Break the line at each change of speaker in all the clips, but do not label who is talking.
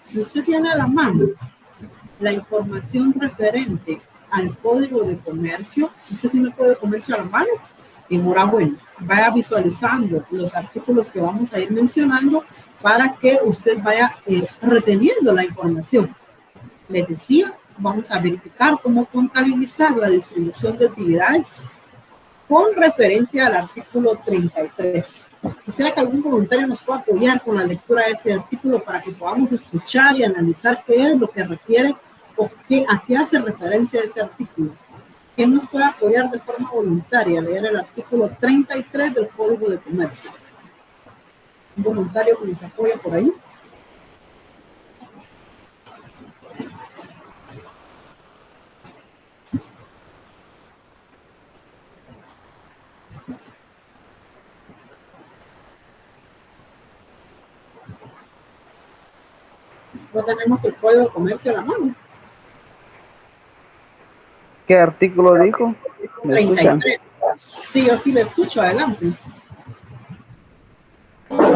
si usted tiene a la mano la información referente al Código de Comercio, si usted tiene el Código de Comercio a la mano, enhorabuena, vaya visualizando los artículos que vamos a ir mencionando para que usted vaya reteniendo la información. Les decía, vamos a verificar cómo contabilizar la distribución de utilidades con referencia al artículo 33. Quisiera que algún voluntario nos pueda apoyar con la lectura de este artículo para que podamos escuchar y analizar qué es lo que requiere o a qué hace referencia ese artículo. ¿Quién nos puede apoyar de forma voluntaria a leer el artículo 33 del Código de Comercio? ¿Un voluntario que nos apoya por ahí? No tenemos el Código de Comercio a la mano.
¿Qué artículo dijo? ¿Me
33.
escuchan?
Sí, yo sí le escucho, adelante.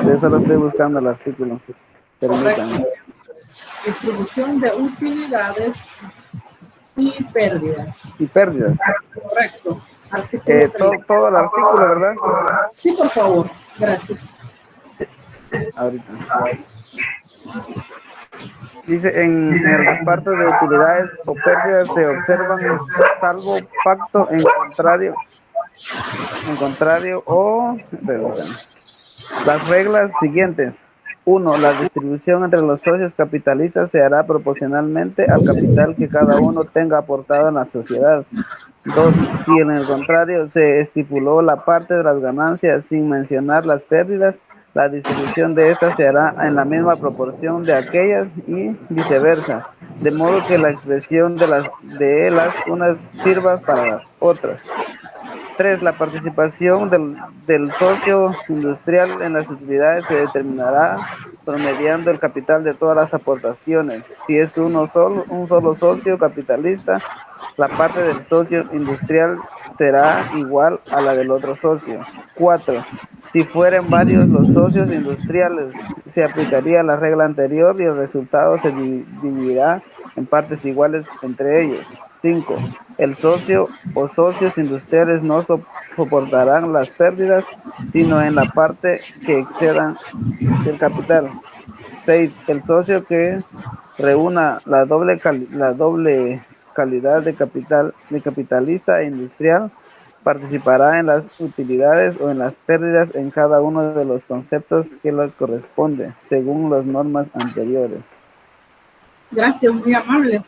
De eso lo estoy buscando el artículo. Permítanme.
Correcto. Distribución de utilidades y pérdidas.
Y pérdidas.
Correcto. Artículo
todo el artículo, ¿verdad?
Sí, por favor. Gracias.
Ahorita. Dice, en el reparto de utilidades o pérdidas se observan, salvo pacto en contrario o... Permítanme. Las reglas siguientes. 1. La distribución entre los socios capitalistas se hará proporcionalmente al capital que cada uno tenga aportado en la sociedad. 2. Si en el contrario se estipuló la parte de las ganancias sin mencionar las pérdidas, la distribución de estas se hará en la misma proporción de aquellas y viceversa, de modo que la expresión de las unas sirva para las otras. 3. La participación del socio industrial en las utilidades se determinará promediando el capital de todas las aportaciones. Si es un solo socio capitalista, la parte del socio industrial será igual a la del otro socio. 4. Si fueren varios los socios industriales, se aplicaría la regla anterior y el resultado se dividirá en partes iguales entre ellos. 5. El socio o socios industriales no soportarán las pérdidas, sino en la parte que excedan del capital. 6. El socio que reúna la doble calidad de capitalista e industrial participará en las utilidades o en las pérdidas en cada uno de los conceptos que le corresponde, según las normas anteriores.
Gracias, muy amable.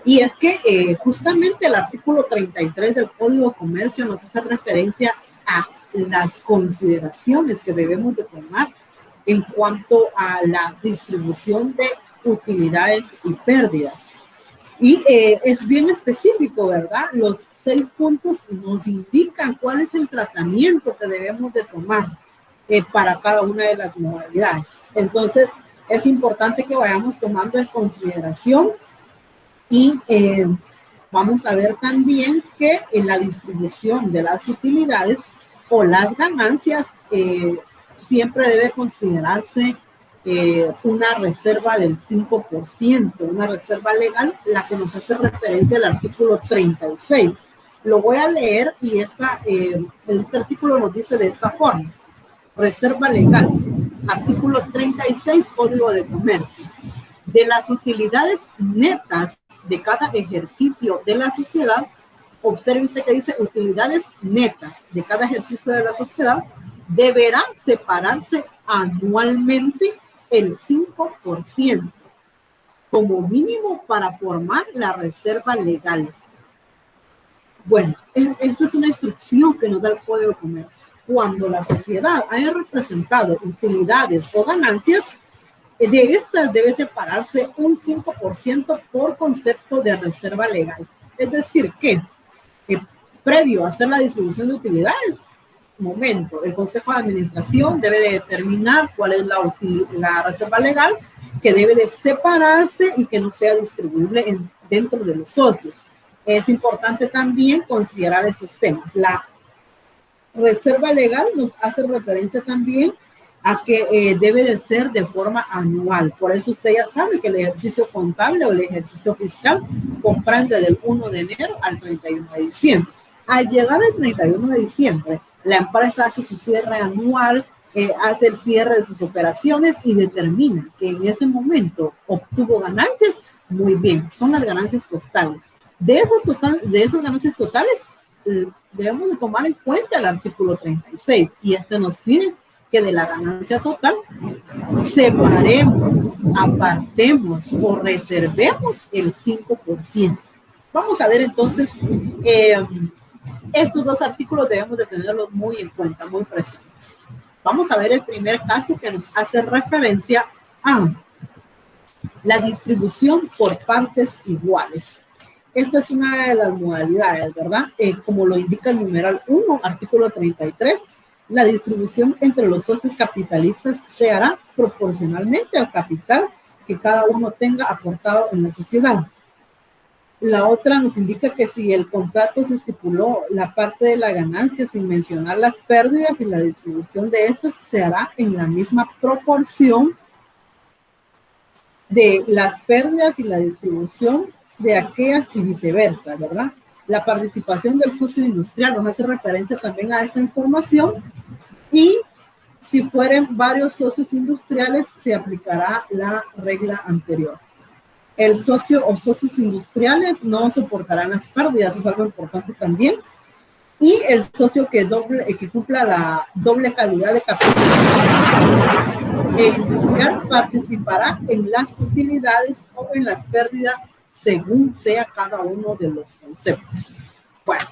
Y es que justamente el artículo 33 del Código de Comercio nos hace referencia a las consideraciones que debemos de tomar en cuanto a la distribución de utilidades y pérdidas. Y es bien específico, ¿verdad? Los 6 puntos nos indican cuál es el tratamiento que debemos de tomar para cada una de las modalidades. Entonces, es importante que vayamos tomando en consideración y vamos a ver también que en la distribución de las utilidades o las ganancias siempre debe considerarse una reserva del 5%, una reserva legal, la que nos hace referencia al artículo 36. Lo voy a leer y este artículo nos dice de esta forma. Reserva legal, artículo 36, Código de Comercio. De las utilidades netas de cada ejercicio de la sociedad, observe usted que dice utilidades netas de cada ejercicio de la sociedad, deberá separarse anualmente el 5% como mínimo para formar la reserva legal. Bueno, esta es una instrucción que nos da el Código de Comercio. Cuando la sociedad haya representado utilidades o ganancias, de estas debe separarse un 5% por concepto de reserva legal. Es decir, que previo a hacer la distribución de utilidades, el Consejo de Administración debe de determinar cuál es la reserva legal que debe de separarse y que no sea distribuible dentro de los socios. Es importante también considerar estos temas. La reserva legal nos hace referencia también a que debe de ser de forma anual. Por eso usted ya sabe que el ejercicio contable o el ejercicio fiscal comprende del 1 de enero al 31 de diciembre. Al llegar al 31 de diciembre, la empresa hace su cierre anual, hace el cierre de sus operaciones y determina que en ese momento obtuvo ganancias. Muy bien, son las ganancias totales. De esas ganancias totales, debemos de tomar en cuenta el artículo 36 y este nos pide que de la ganancia total separemos, apartemos o reservemos el 5%. Vamos a ver entonces, estos dos artículos debemos de tenerlos muy en cuenta, muy presentes. Vamos a ver el primer caso que nos hace referencia a la distribución por partes iguales. Esta es una de las modalidades, ¿verdad? Como lo indica el numeral 1, artículo 33, la distribución entre los socios capitalistas se hará proporcionalmente al capital que cada uno tenga aportado en la sociedad. La otra nos indica que si el contrato se estipuló la parte de la ganancia sin mencionar las pérdidas y la distribución de estas se hará en la misma proporción de las pérdidas y la distribución de aquellas y viceversa, ¿verdad? La participación del socio industrial nos hace referencia también a esta información y si fueren varios socios industriales se aplicará la regla anterior. El socio o socios industriales no soportarán las pérdidas, es algo importante también. Y el socio que cumpla la doble calidad de capital industrial participará en las utilidades o en las pérdidas según sea cada uno de los conceptos. Bueno,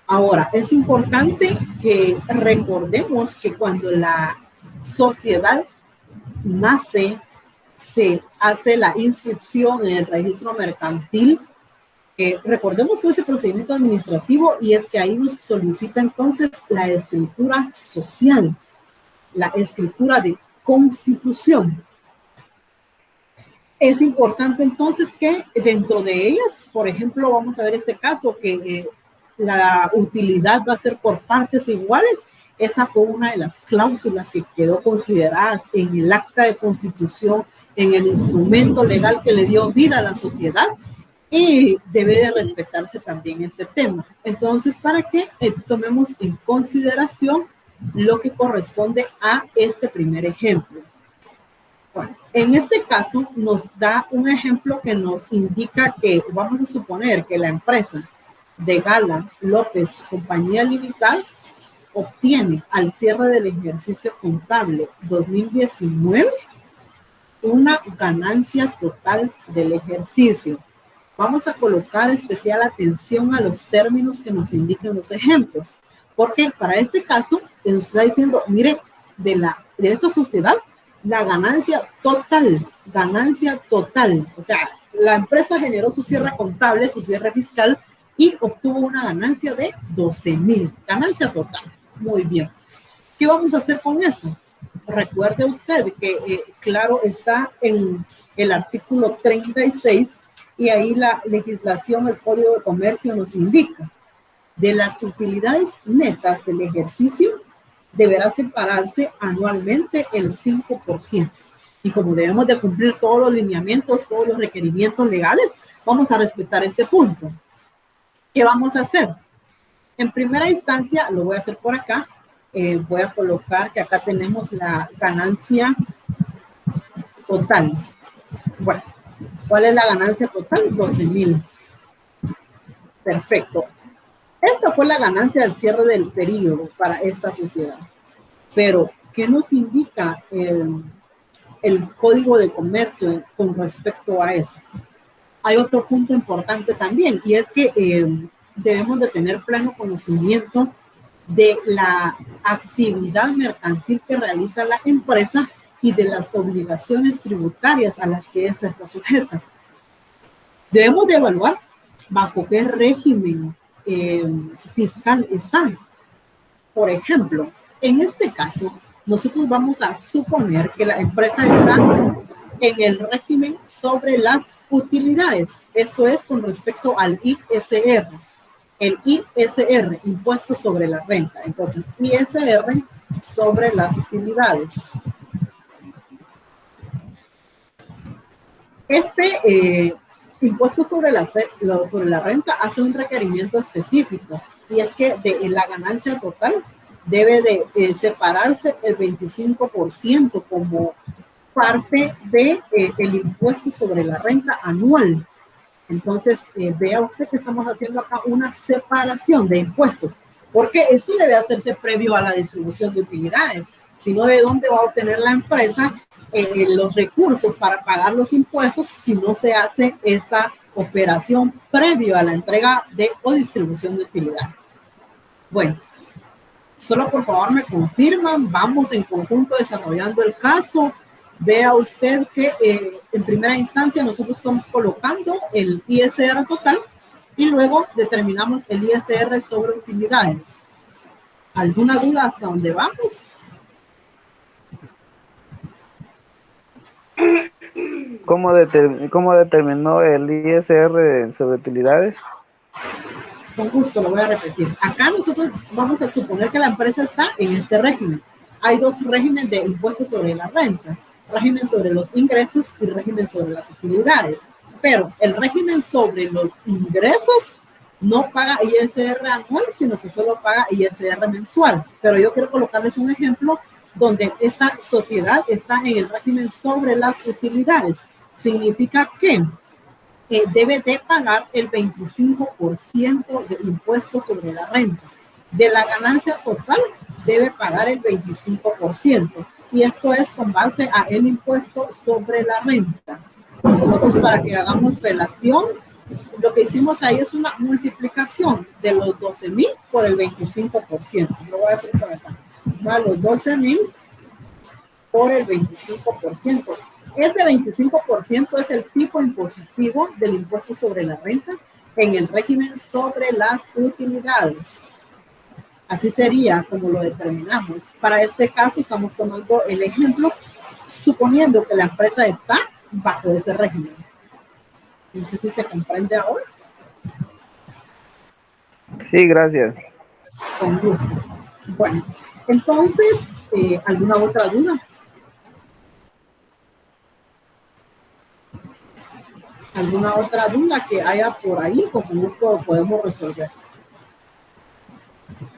ahora es importante que recordemos que cuando la sociedad nace, se hace la inscripción en el registro mercantil. Recordemos todo ese procedimiento administrativo y es que ahí nos solicita entonces la escritura social, la escritura de constitución. Es importante entonces que dentro de ellas, por ejemplo, vamos a ver este caso que la utilidad va a ser por partes iguales. Esa fue una de las cláusulas que quedó consideradas en el acta de constitución, en el instrumento legal que le dio vida a la sociedad y debe de respetarse también este tema. Entonces, para que tomemos en consideración lo que corresponde a este primer ejemplo. Bueno, en este caso nos da un ejemplo que nos indica que vamos a suponer que la empresa de Gala López Compañía Limitada obtiene al cierre del ejercicio contable 2019 una ganancia total del ejercicio. Vamos a colocar especial atención a los términos que nos indican los ejemplos, porque para este caso nos está diciendo, mire, de esta sociedad, la ganancia total, o sea, la empresa generó su cierre contable, su cierre fiscal y obtuvo una ganancia de 12,000, ganancia total. Muy bien. ¿Qué vamos a hacer con eso? Recuerde usted que, claro, está en el artículo 36 y ahí la legislación, el Código de Comercio nos indica de las utilidades netas del ejercicio deberá separarse anualmente el 5%. Y como debemos de cumplir todos los lineamientos, todos los requerimientos legales, vamos a respetar este punto. ¿Qué vamos a hacer? En primera instancia, lo voy a hacer por acá. Voy a colocar que acá tenemos la ganancia total. Bueno, ¿cuál es la ganancia total? 12,000. Perfecto. Esta fue la ganancia del cierre del periodo para esta sociedad. Pero, ¿qué nos indica el Código de Comercio con respecto a eso? Hay otro punto importante también, y es que debemos de tener pleno conocimiento de la actividad mercantil que realiza la empresa y de las obligaciones tributarias a las que ésta está sujeta. Debemos de evaluar bajo qué régimen fiscal están. Por ejemplo, en este caso, nosotros vamos a suponer que la empresa está en el régimen sobre las utilidades. Esto es con respecto al ISR. el ISR, impuesto sobre la renta. Entonces, ISR sobre las utilidades. Este impuesto sobre la renta hace un requerimiento específico, y es que de la ganancia total debe de separarse el 25% como parte de el impuesto sobre la renta anual. Entonces, vea usted que estamos haciendo acá una separación de impuestos, porque esto debe hacerse previo a la distribución de utilidades, sino de dónde va a obtener la empresa los recursos para pagar los impuestos si no se hace esta operación previo a la entrega de o distribución de utilidades. Bueno, solo por favor me confirman, vamos en conjunto desarrollando el caso. Vea usted que en primera instancia nosotros estamos colocando el ISR total y luego determinamos el ISR sobre utilidades. ¿Alguna duda hasta dónde vamos?
¿Cómo determinó el ISR sobre utilidades?
Con gusto, lo voy a repetir. Acá nosotros vamos a suponer que la empresa está en este régimen. Hay dos regímenes de impuestos sobre la renta: régimen sobre los ingresos y régimen sobre las utilidades. Pero el régimen sobre los ingresos no paga ISR anual, sino que solo paga ISR mensual. Pero yo quiero colocarles un ejemplo donde esta sociedad está en el régimen sobre las utilidades. Significa que debe de pagar el 25% de impuestos sobre la renta. De la ganancia total debe pagar el 25%. Y esto es con base a el impuesto sobre la renta. Entonces, para que hagamos relación, lo que hicimos ahí es una multiplicación de los 12,000 por el 25%. Lo voy a hacer por acá. Va, los 12,000 por el 25%. Ese 25% es el tipo impositivo del impuesto sobre la renta en el régimen sobre las utilidades. Así sería como lo determinamos. Para este caso estamos tomando el ejemplo suponiendo que la empresa está bajo ese régimen. No sé si se comprende ahora.
Sí, gracias.
Con gusto. Bueno, entonces, ¿alguna otra duda? ¿Alguna otra duda que haya por ahí? Con gusto podemos resolver.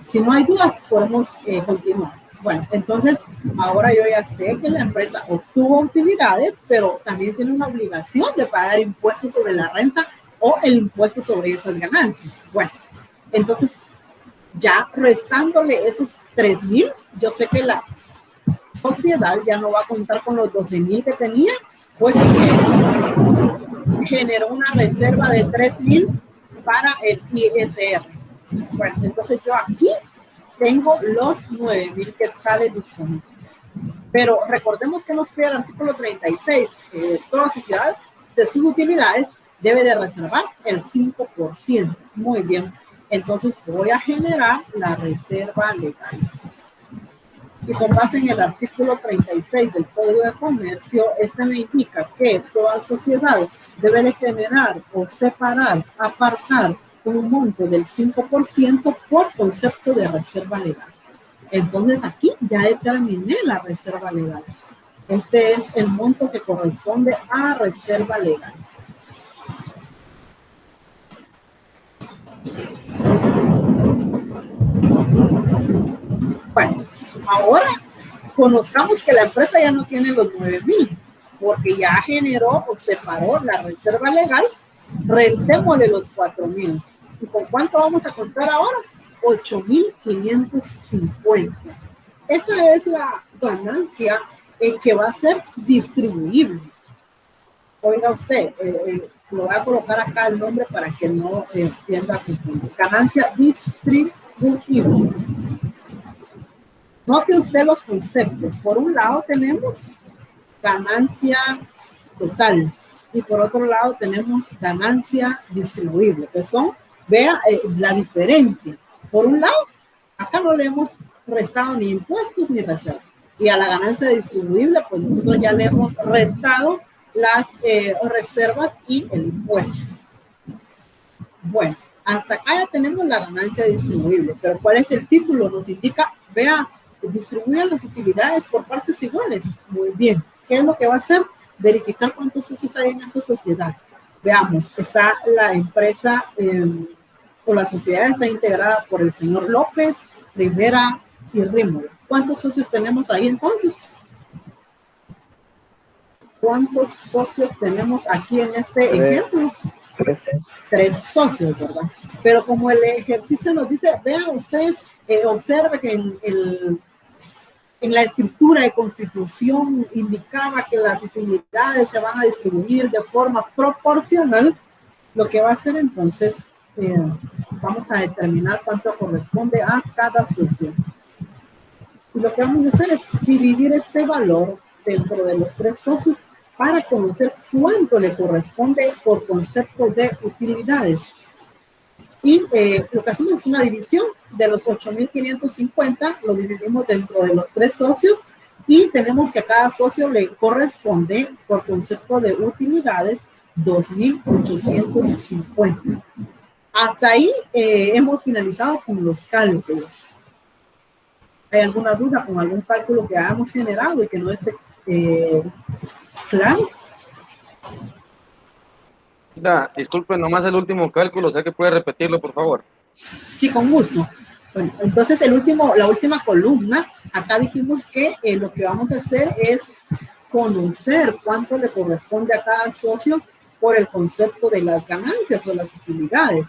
Si no hay dudas, podemos continuar. Bueno, entonces, ahora yo ya sé que la empresa obtuvo utilidades, pero también tiene una obligación de pagar impuestos sobre la renta o el impuesto sobre esas ganancias. Bueno, entonces, ya restándole esos 3,000, yo sé que la sociedad ya no va a contar con los 12,000 que tenía, pues que generó una reserva de 3,000 para el ISR. Bueno, entonces yo aquí tengo los 9,000 quetzales disponibles. Pero recordemos que nos pide el artículo 36, que toda sociedad de sus utilidades debe de reservar el 5%. Muy bien. Entonces voy a generar la reserva legal. Y con base en el artículo 36 del Código de Comercio, este me indica que toda sociedad debe de generar o separar, apartar un monto del 5% por concepto de reserva legal. Entonces aquí ya determiné la reserva legal. Este es el monto que corresponde a reserva legal. Bueno, ahora conozcamos que la empresa ya no tiene los 9,000, porque ya generó o separó la reserva legal. Restémosle los 4,000. ¿Y con cuánto vamos a contar ahora? 8,550. Esa es la ganancia que va a ser distribuible. Oiga usted, lo voy a colocar acá el nombre para que no pierda su punto. Ganancia distribuible. Note usted los conceptos. Por un lado tenemos ganancia total y por otro lado tenemos ganancia distribuible, que son, vea la diferencia. Por un lado, acá no le hemos restado ni impuestos ni reserva. Y a la ganancia distribuible, pues nosotros ya le hemos restado las reservas y el impuesto. Bueno, Hasta acá ya tenemos la ganancia distribuible, pero ¿cuál es el título? Nos indica, vea, distribuye las utilidades por partes iguales. Muy bien. ¿Qué es lo que va a hacer? Verificar cuántos socios hay en esta sociedad. Veamos, está la empresa o la sociedad está integrada por el señor López, Rivera y Rímola. ¿Cuántos socios tenemos ahí entonces? ¿Cuántos socios tenemos aquí en este ejemplo? 3 socios, ¿verdad? Pero como el ejercicio nos dice, vean ustedes, observe que en la escritura de constitución indicaba que las utilidades se van a distribuir de forma proporcional. Lo que va a hacer entonces, vamos a determinar cuánto corresponde a cada socio. Y lo que vamos a hacer es dividir este valor dentro de los 3 socios para conocer cuánto le corresponde por concepto de utilidades. Y lo que hacemos es una división de los 8.550, lo dividimos dentro de los 3 socios y tenemos que a cada socio le corresponde por concepto de utilidades 2.850. Hasta ahí hemos finalizado con los cálculos. ¿Hay alguna duda con algún cálculo que hayamos generado y que no esté claro?
Disculpe, nomás el último cálculo, o sea que puede repetirlo, por favor.
Sí, con gusto. Bueno, entonces la última columna, acá dijimos que lo que vamos a hacer es conocer cuánto le corresponde a cada socio por el concepto de las ganancias o las utilidades.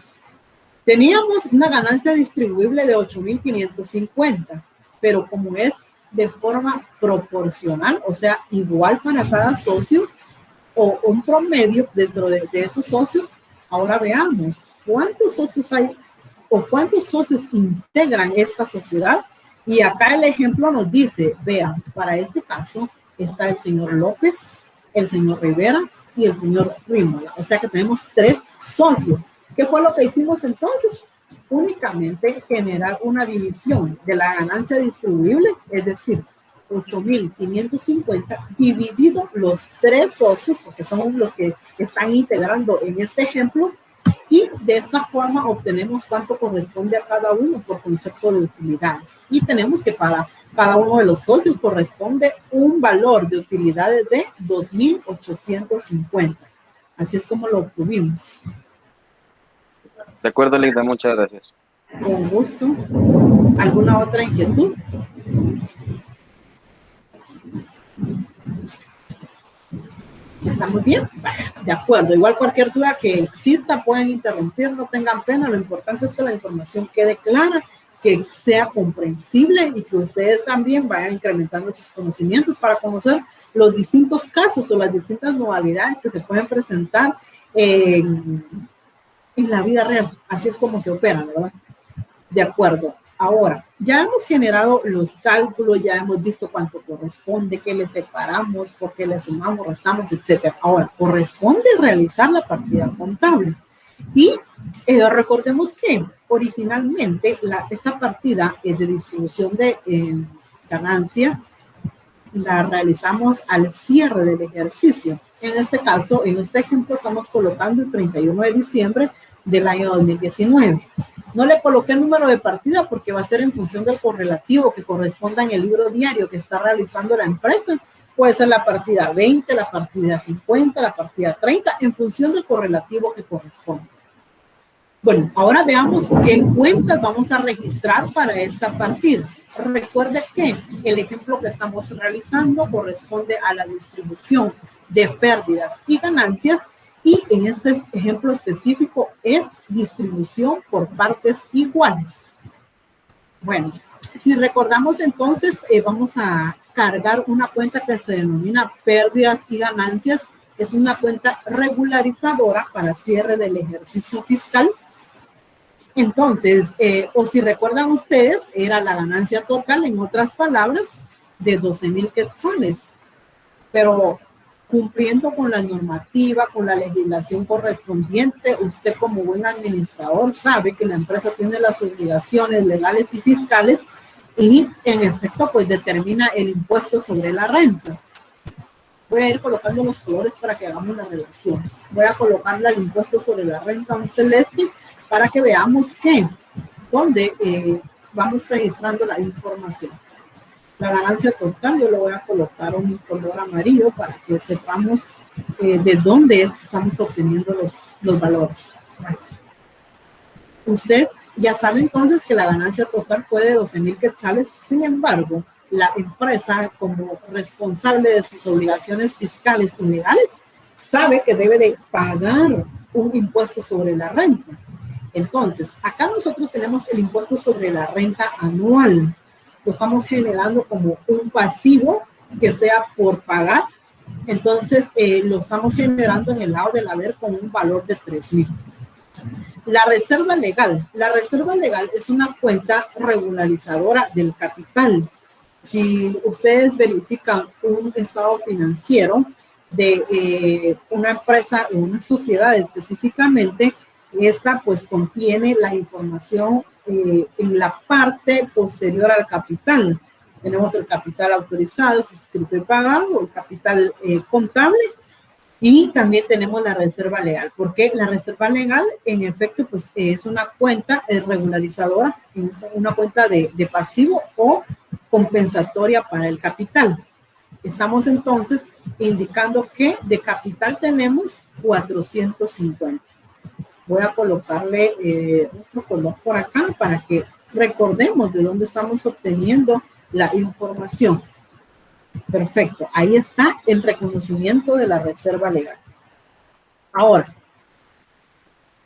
Teníamos una ganancia distribuible de 8.550, pero como es de forma proporcional, o sea, igual para cada socio, o un promedio dentro de estos socios, ahora veamos cuántos socios hay o cuántos socios integran esta sociedad. Y acá el ejemplo nos dice, vean, para este caso está el señor López, el señor Rivera y el señor Rímola. O sea que tenemos 3 socios. ¿Qué fue lo que hicimos entonces? Únicamente generar una división de la ganancia distribuible, es decir, 8.550 dividido los 3 socios, porque son los que están integrando en este ejemplo, y de esta forma obtenemos cuánto corresponde a cada uno por concepto de utilidades. Y tenemos que para cada uno de los socios corresponde un valor de utilidades de 2.850. Así es como lo obtuvimos.
De acuerdo, Linda, muchas gracias.
Con gusto. ¿Alguna otra inquietud? ¿Está muy bien? De acuerdo. Igual cualquier duda que exista pueden interrumpir, no tengan pena. Lo importante es que la información quede clara, que sea comprensible y que ustedes también vayan incrementando sus conocimientos para conocer los distintos casos o las distintas modalidades que se pueden presentar en la vida real. Así es como se opera, ¿verdad? De acuerdo. Ahora, ya hemos generado los cálculos, ya hemos visto cuánto corresponde, qué le separamos, por qué le sumamos, restamos, etc. Ahora, corresponde realizar la partida contable. Y recordemos que originalmente esta partida es de distribución de ganancias, la realizamos al cierre del ejercicio. En este caso, en este ejemplo, estamos colocando el 31 de diciembre del año 2019. No le coloqué el número de partida porque va a ser en función del correlativo que corresponda en el libro diario que está realizando la empresa. Puede ser la partida 20, la partida 50, la partida 30, en función del correlativo que corresponde. Bueno, ahora veamos qué cuentas vamos a registrar para esta partida. Recuerde que el ejemplo que estamos realizando corresponde a la distribución de pérdidas y ganancias. Y en este ejemplo específico es distribución por partes iguales. Bueno, si recordamos entonces, vamos a cargar una cuenta que se denomina pérdidas y ganancias. Es una cuenta regularizadora para cierre del ejercicio fiscal. Entonces, o si recuerdan ustedes, era la ganancia total, en otras palabras, de 12,000 quetzales. Pero cumpliendo con la normativa, con la legislación correspondiente, usted como buen administrador sabe que la empresa tiene las obligaciones legales y fiscales y en efecto pues determina el impuesto sobre la renta. Voy a ir colocando los colores para que hagamos la relación. Voy a colocarle el impuesto sobre la renta un celeste para que veamos dónde vamos registrando la información. La ganancia total, yo le voy a colocar un color amarillo para que sepamos de dónde es que estamos obteniendo los valores. Usted ya sabe entonces que la ganancia total fue de 12,000 quetzales. Sin embargo, la empresa, como responsable de sus obligaciones fiscales y legales, sabe que debe de pagar un impuesto sobre la renta. Entonces, acá nosotros tenemos el impuesto sobre la renta anual. Lo estamos generando como un pasivo que sea por pagar. Entonces, lo estamos generando en el lado del haber con un valor de 3,000. La reserva legal. La reserva legal es una cuenta regularizadora del capital. Si ustedes verifican un estado financiero de una empresa o una sociedad específicamente, esta pues contiene la información en la parte posterior al capital. Tenemos el capital autorizado, suscrito y pagado, el capital contable, y también tenemos la reserva legal, porque la reserva legal en efecto pues es una cuenta regularizadora, una cuenta de pasivo o compensatoria para el capital. Estamos entonces indicando que de capital tenemos 450. Voy a colocarle otro color por acá para que recordemos de dónde estamos obteniendo la información. Perfecto, ahí está el reconocimiento de la reserva legal. Ahora,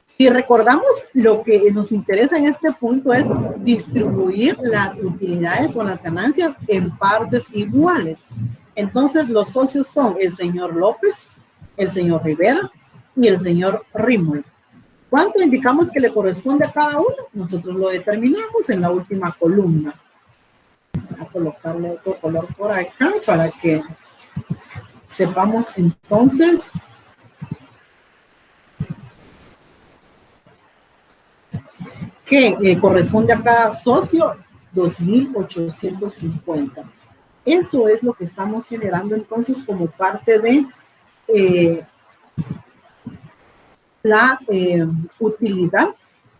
si recordamos, lo que nos interesa en este punto es distribuir las utilidades o las ganancias en partes iguales. Entonces, los socios son el señor López, el señor Rivera y el señor Rímol. ¿Cuánto indicamos que le corresponde a cada uno? Nosotros lo determinamos en la última columna. Voy a colocarle otro color por acá para que sepamos entonces que corresponde a cada socio 2,850. Eso es lo que estamos generando entonces como parte de la utilidad,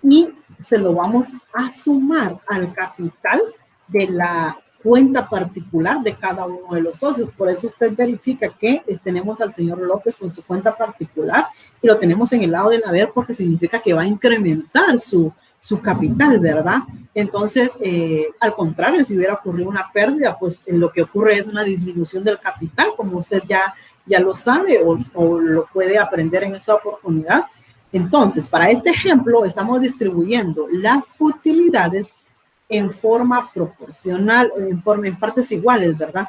y se lo vamos a sumar al capital de la cuenta particular de cada uno de los socios. Por eso usted verifica que tenemos al señor López con su cuenta particular y lo tenemos en el lado del haber, porque significa que va a incrementar su capital, ¿verdad? Entonces, al contrario, si hubiera ocurrido una pérdida, pues lo que ocurre es una disminución del capital, como usted ya lo sabe o lo puede aprender en esta oportunidad. Entonces, para este ejemplo, estamos distribuyendo las utilidades en forma proporcional, en partes iguales, ¿verdad?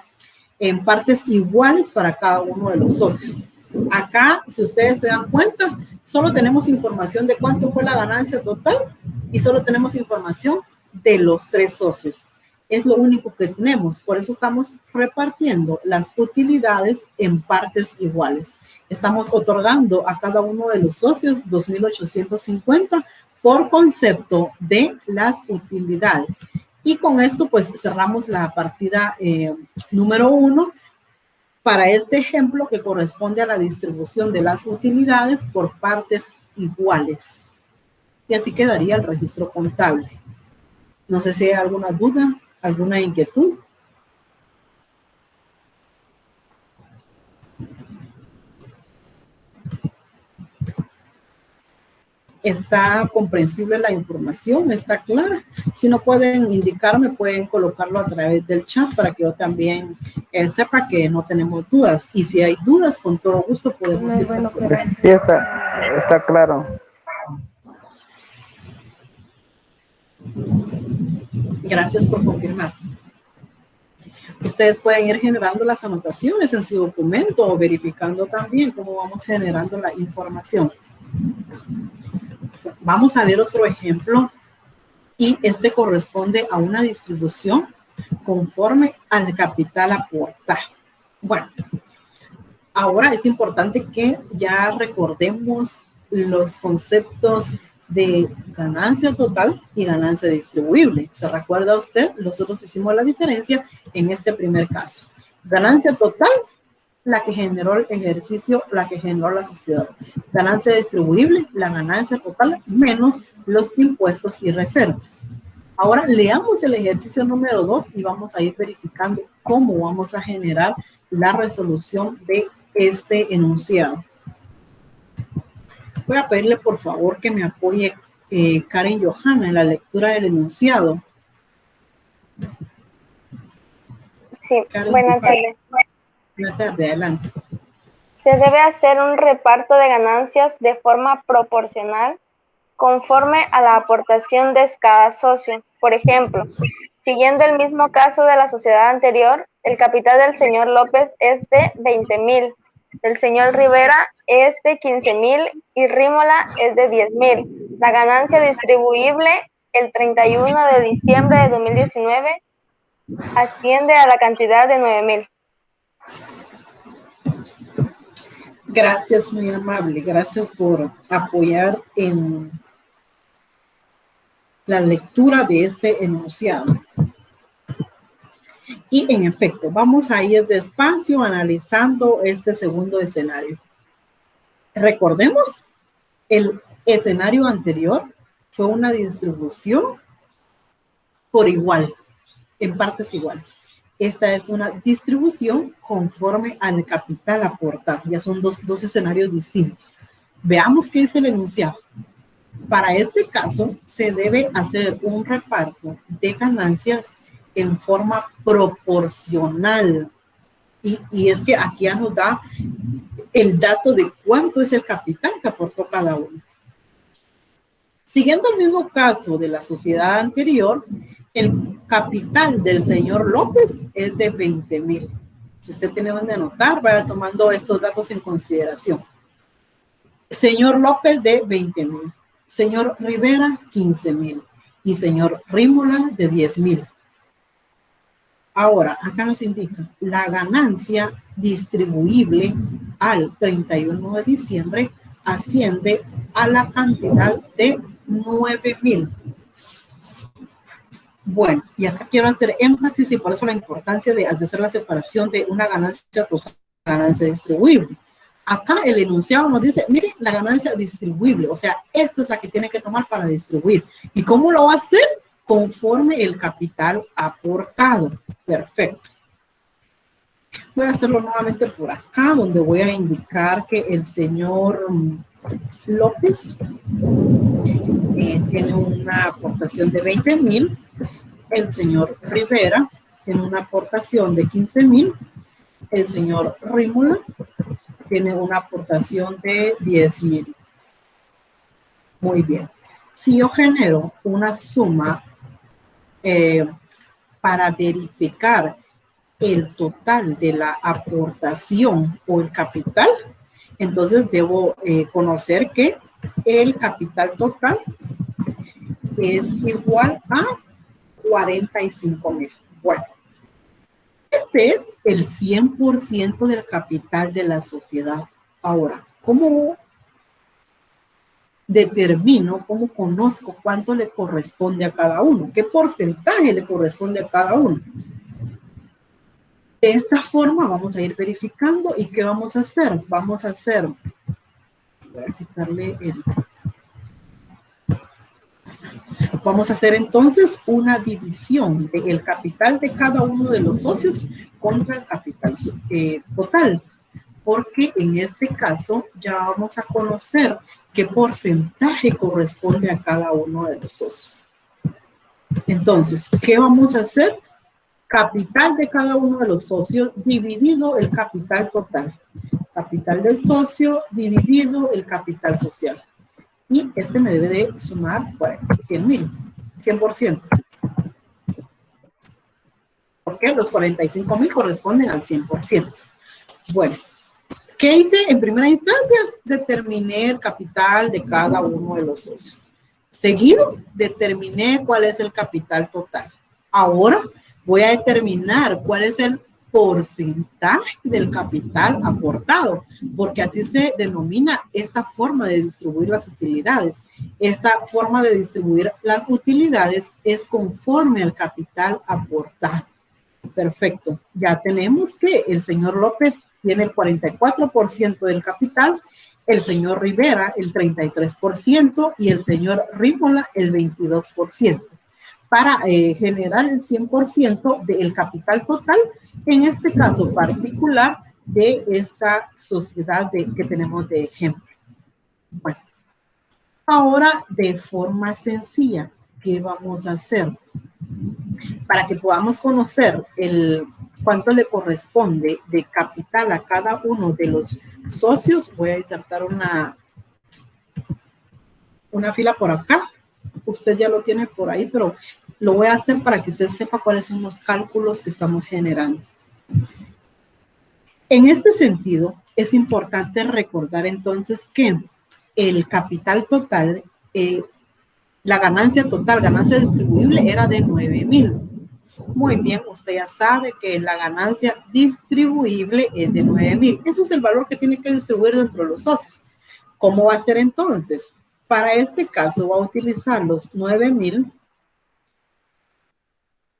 En partes iguales para cada uno de los socios. Acá, si ustedes se dan cuenta, solo tenemos información de cuánto fue la ganancia total y solo tenemos información de los 3 socios. Es lo único que tenemos. Por eso estamos repartiendo las utilidades en partes iguales. Estamos otorgando a cada uno de los socios 2,850 por concepto de las utilidades. Y con esto pues cerramos la partida número 1 para este ejemplo, que corresponde a la distribución de las utilidades por partes iguales. Y así quedaría el registro contable. No sé si hay alguna duda, alguna inquietud. ¿Está comprensible la información? ¿Está clara? Si no pueden indicarme, pueden colocarlo a través del chat para que yo también sepa que no tenemos dudas. Y si hay dudas, con todo gusto podemos ir.
Sí, está claro.
Gracias por confirmar. Ustedes pueden ir generando las anotaciones en su documento o verificando también cómo vamos generando la información. Vamos a ver otro ejemplo, y este corresponde a una distribución conforme al capital aportado. Bueno, ahora es importante que ya recordemos los conceptos de ganancia total y ganancia distribuible. ¿Se recuerda usted? Nosotros hicimos la diferencia en este primer caso. Ganancia total, la que generó el ejercicio, la que generó la sociedad. Ganancia distribuible, la ganancia total menos los impuestos y reservas. Ahora leamos el ejercicio número 2 y vamos a ir verificando cómo vamos a generar la resolución de este enunciado. Voy a pedirle por favor que me apoye Karen Johanna en la lectura del enunciado.
Sí,
Karen,
buenas tardes.
Buenas tardes, adelante.
Se debe hacer un reparto de ganancias de forma proporcional conforme a la aportación de cada socio. Por ejemplo, siguiendo el mismo caso de la sociedad anterior, el capital del señor López es de 20,000, del señor Rivera es de 15,000 y Rímola es de 10,000. La ganancia distribuible el 31 de diciembre de 2019 asciende a la cantidad de 9,000.
Gracias, muy amable. Gracias por apoyar en la lectura de este enunciado. Y en efecto, vamos a ir despacio analizando este segundo escenario. Recordemos, el escenario anterior fue una distribución por igual, en partes iguales. Esta es una distribución conforme al capital aportado. Ya son dos escenarios distintos. Veamos qué es el enunciado. Para este caso, se debe hacer un reparto de ganancias en forma proporcional. Y es que aquí ya nos da el dato de cuánto es el capital que aportó cada uno. Siguiendo el mismo caso de la sociedad anterior, el capital del señor López es de 20,000. Si usted tiene donde anotar, vaya tomando estos datos en consideración. Señor López de 20,000. Señor Rivera, 15,000. Y señor Rímola, de 10,000. Ahora, acá nos indica la ganancia distribuible al 31 de diciembre asciende a la cantidad de 9,000. Bueno, y acá quiero hacer énfasis y por eso la importancia de hacer la separación de una ganancia total y una ganancia distribuible. Acá el enunciado nos dice, mire, la ganancia distribuible, o sea, esta es la que tiene que tomar para distribuir. ¿Y cómo lo va a hacer? Conforme el capital aportado. Perfecto. Voy a hacerlo nuevamente por acá, donde voy a indicar que el señor López tiene una aportación de 20,000. El señor Rivera tiene una aportación de 15,000. El señor Rímola tiene una aportación de 10,000. Muy bien. Si yo genero una suma para verificar el total de la aportación o el capital, entonces debo conocer que el capital total es igual a 45,000. Bueno, este es el 100% del capital de la sociedad. Ahora, ¿cómo determino, cómo conozco cuánto le corresponde a cada uno? ¿Qué porcentaje le corresponde a cada uno? De esta forma vamos a ir verificando. ¿Y qué vamos a hacer? Vamos a hacer, voy a quitarle el... Vamos a hacer entonces una división del capital de cada uno de los socios contra el capital total, porque en este caso ya vamos a conocer qué porcentaje corresponde a cada uno de los socios. Entonces, ¿qué vamos a hacer? Capital de cada uno de los socios dividido el capital total. Capital del socio dividido el capital social. Y este me debe de sumar 100,000, 100%. Porque los 45,000 corresponden al 100%. Bueno, ¿qué hice en primera instancia? Determiné el capital de cada uno de los socios. Seguido, determiné cuál es el capital total. Ahora voy a determinar cuál es el porcentaje del capital aportado, porque así se denomina esta forma de distribuir las utilidades. Esta forma de distribuir las utilidades es conforme al capital aportado. Perfecto. Ya tenemos que el señor López tiene el 44% del capital, el señor Rivera el 33% y el señor Rímola el 22%, para generar el 100% del capital total, en este caso particular, de esta sociedad que tenemos de ejemplo. Bueno, ahora de forma sencilla, ¿qué vamos a hacer? Para que podamos conocer cuánto le corresponde de capital a cada uno de los socios, voy a insertar una fila por acá. Usted ya lo tiene por ahí, pero lo voy a hacer para que usted sepa cuáles son los cálculos que estamos generando. En este sentido, es importante recordar entonces que el capital total, la ganancia total, ganancia distribuible, era de 9,000. Muy bien, usted ya sabe que la ganancia distribuible es de 9,000. Ese es el valor que tiene que distribuir dentro de los socios. ¿Cómo va a ser entonces? Para este caso va a utilizar los 9,000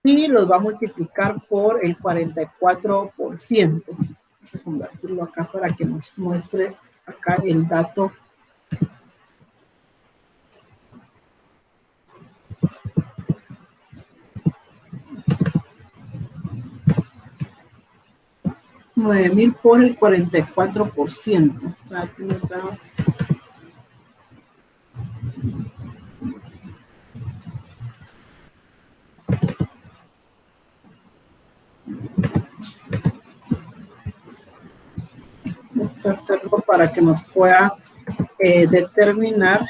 y los va a multiplicar por el 44%. Vamos a convertirlo acá para que nos muestre acá el dato. $9,000 por el 44%. Aquí me está... Vamos a hacerlo para que nos pueda determinar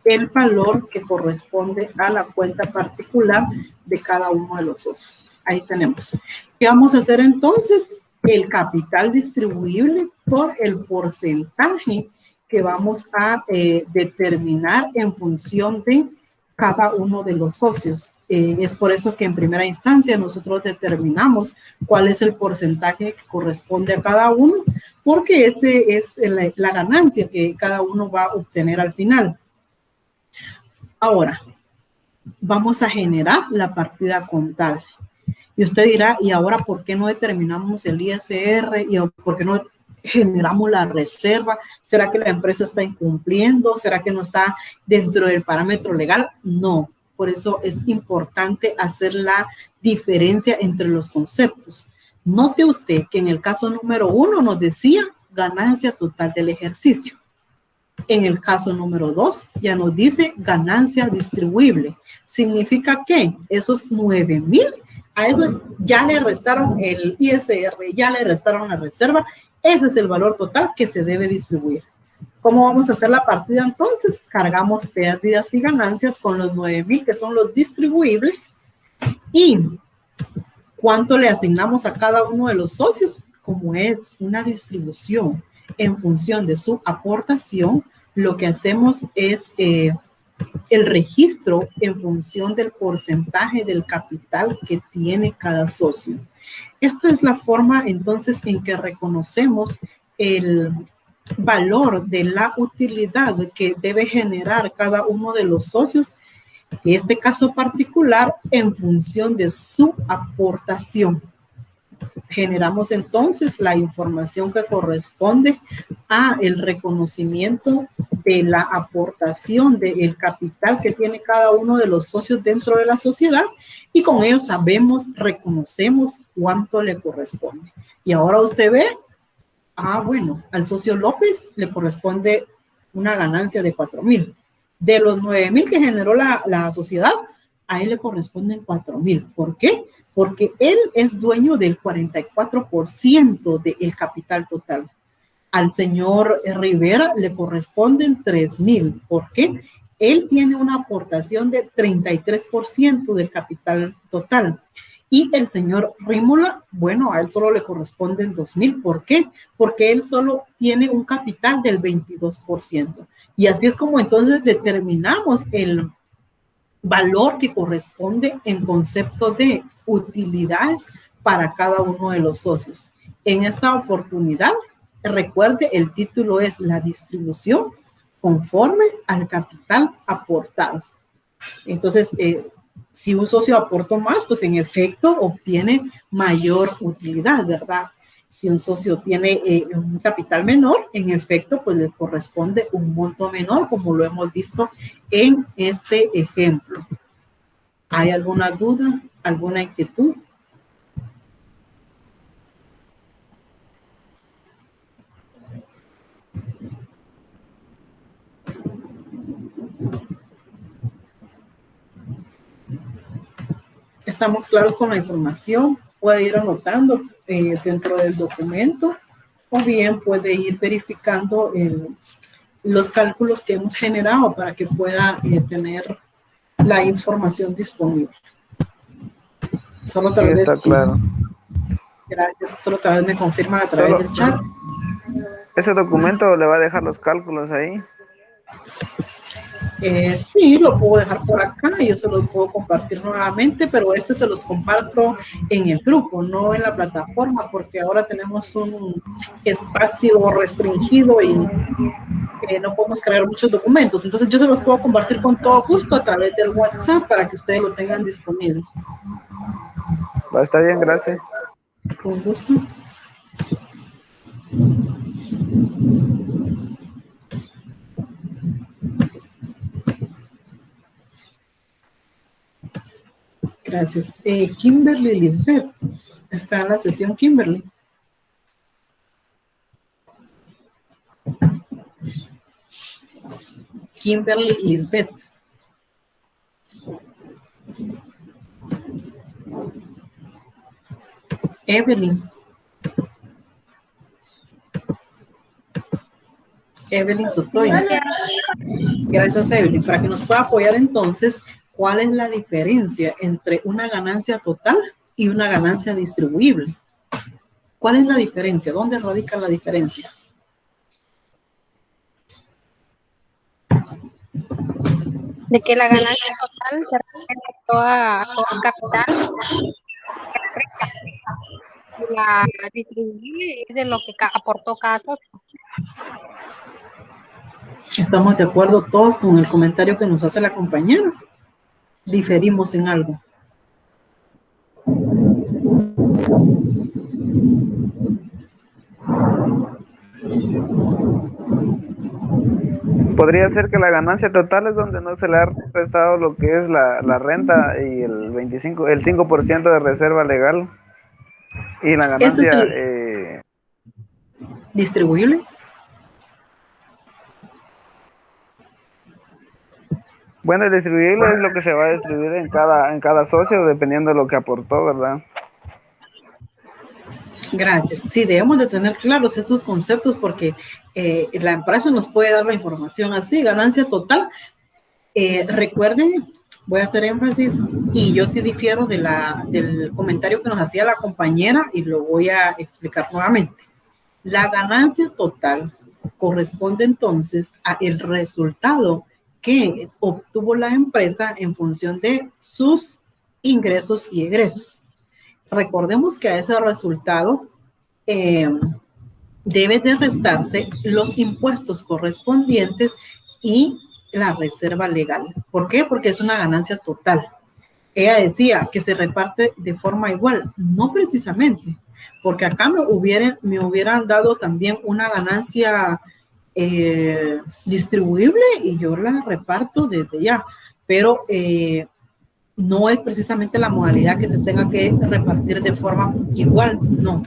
el valor que corresponde a la cuenta particular de cada uno de los socios. Ahí tenemos. ¿Qué vamos a hacer entonces? El capital distribuible por el porcentaje que vamos a determinar en función de cada uno de los socios. Es por eso que en primera instancia nosotros determinamos cuál es el porcentaje que corresponde a cada uno, porque ese es la ganancia que cada uno va a obtener al final. Ahora, vamos a generar la partida contable. Y usted dirá, ¿y ahora por qué no determinamos el ISR? ¿Y por qué no generamos la reserva? ¿Será que la empresa está incumpliendo? ¿Será que no está dentro del parámetro legal? No. Por eso es importante hacer la diferencia entre los conceptos. Note usted que en el caso número 1 nos decía ganancia total del ejercicio. En el caso número 2 ya nos dice ganancia distribuible. Significa que esos 9,000, a eso ya le restaron el ISR, ya le restaron la reserva. Ese es el valor total que se debe distribuir. ¿Cómo vamos a hacer la partida entonces? Cargamos pérdidas y ganancias con los 9,000 que son los distribuibles. ¿Y cuánto le asignamos a cada uno de los socios? Como es una distribución en función de su aportación, lo que hacemos es el registro en función del porcentaje del capital que tiene cada socio. Esta es la forma entonces en que reconocemos el valor de la utilidad que debe generar cada uno de los socios, en este caso particular, en función de su aportación. Generamos entonces la información que corresponde a el reconocimiento de la aportación del capital que tiene cada uno de los socios dentro de la sociedad, y con ello sabemos, reconocemos cuánto le corresponde. Y ahora usted ve, bueno, al socio López le corresponde una ganancia de 4,000. De los 9,000 que generó la sociedad, a él le corresponden 4,000. ¿Por qué? Porque él es dueño del 44% del capital total. Al señor Rivera le corresponden 3,000. ¿Por qué? Él tiene una aportación de 33% del capital total. Y el señor Rímola, bueno, a él solo le corresponden 2,000. ¿Por qué? Porque él solo tiene un capital del 22%. Y así es como entonces determinamos el valor que corresponde en concepto de utilidades para cada uno de los socios. En esta oportunidad, recuerde, el título es la distribución conforme al capital aportado. Entonces, si un socio aportó más, pues en efecto obtiene mayor utilidad, ¿verdad? Si un socio tiene un capital menor, en efecto, pues le corresponde un monto menor, como lo hemos visto en este ejemplo. ¿Hay alguna duda, alguna inquietud? Estamos claros con la información, puede ir anotando dentro del documento o bien puede ir verificando los cálculos que hemos generado para que pueda tener la información disponible. Solo otra vez.
Está claro.
Gracias. Solo otra vez me confirman a través del chat.
¿Ese documento le va a dejar los cálculos ahí?
Sí, lo puedo dejar por acá, yo se los puedo compartir nuevamente, pero se los comparto en el grupo, no en la plataforma, porque ahora tenemos un espacio restringido y no podemos crear muchos documentos. Entonces yo se los puedo compartir con todo gusto a través del WhatsApp para que ustedes lo tengan disponible.
Está bien, gracias.
Con gusto. Gracias. Kimberly Lisbeth. Está en la sesión Kimberly. Kimberly Lisbeth. Evelyn. Evelyn Sotoy. Gracias, Evelyn. Para que nos pueda apoyar entonces, ¿cuál es la diferencia entre una ganancia total y una ganancia distribuible? ¿Cuál es la diferencia? ¿Dónde radica la diferencia?
De que la ganancia total se refiere a todo capital. La distribuible es de lo que aportó cada socio.
¿Estamos de acuerdo todos con el comentario que nos hace la compañera? ¿Diferimos en algo?
Podría ser que la ganancia total es donde no se le ha restado lo que es la renta y el 5% de reserva legal. Y la ganancia
distribuible.
Bueno, el distribuible es lo que se va a distribuir en cada socio dependiendo de lo que aportó, ¿verdad?
Gracias. Sí, debemos de tener claros estos conceptos porque la empresa nos puede dar la información así, ganancia total. Recuerden, voy a hacer énfasis y yo sí difiero del comentario que nos hacía la compañera y lo voy a explicar nuevamente. La ganancia total corresponde entonces a el resultado que obtuvo la empresa en función de sus ingresos y egresos. Recordemos que a ese resultado debe de restarse los impuestos correspondientes y la reserva legal. ¿Por qué? Porque es una ganancia total. Ella decía que se reparte de forma igual. No precisamente, porque acá me hubieran dado también una ganancia distribuible y yo la reparto desde ya. Pero no es precisamente la modalidad que se tenga que repartir de forma igual, no.